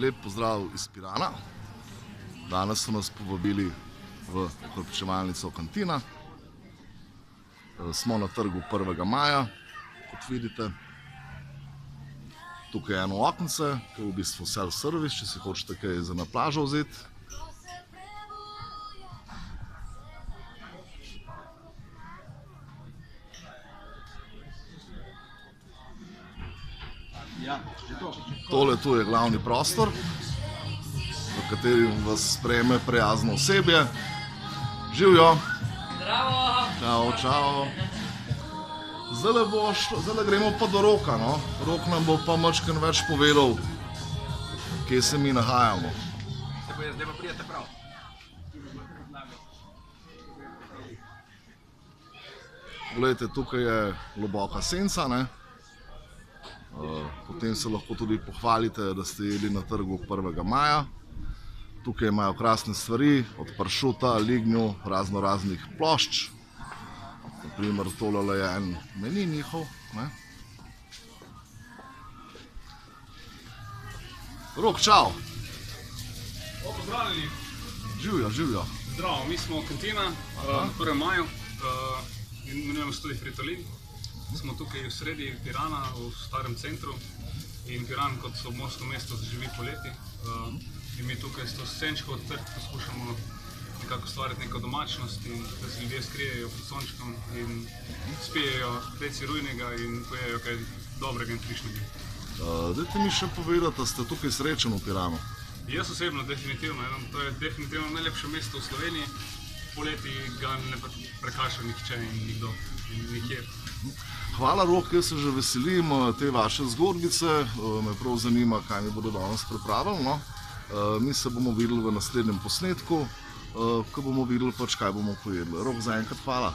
Lep pozdrav iz Pirana. Danes so nas povabili v okrepčevalnico Cantina. Smo na trgu 1. maja, kot vidite. Tukaj je eno okence, ki je v bistvu self-service, če si hočete kaj za na plažo vzeti. Tole tu je glavni prostor, v katerem vas sprejme prijazno osebje. Živjo! Zdravo! Čau, čau! Zdajle gremo pa do Roka, no. Rok nam bo pa majčkeno več povedal, kje se mi nahajamo. Zdaj pa pridete prav. Poglejte, tukaj je globoka senca, ne. Potem se lahko tudi pohvalite, da ste jedli na trgu 1. maja. Tukaj imajo krasne stvari, od pršuta, lignju, raznih plošč. Naprimer, tole je en meni njihov, ne. Rok, čau! Pozdravljeni! Živjo, živjo! Zdravo, mi smo Cantina na 1. maju, imenujemo se tudi Fritolin. Smo tukaj v sredi Pirana, v starem centru, in Piran kot obmorsko mesto zaživi poleti. In mi tukaj s to senčko odprt poskušamo nekako ustvariti neko domačnost in da se ljudje skrijejo pod sončkom in spijejo deci rujnega in pojejo kaj dobrega in frišnega. Dajte mi še povedati, da ste tukaj srečen v Piranu. Jaz osebno definitivno, to je definitivno najlepše mesto v Sloveniji. Poleti ga ne prekaša nihče in nikdo in nikjer. Hvala, Rok, jaz se že veselim te vaše zgodbice. Me prav zanima, kaj mi bodo danes pripravili, no. Mi se bomo videli v naslednjem posnetku, ko bomo videli pač, kaj bomo pojedli. Rok, zaenkrat hvala.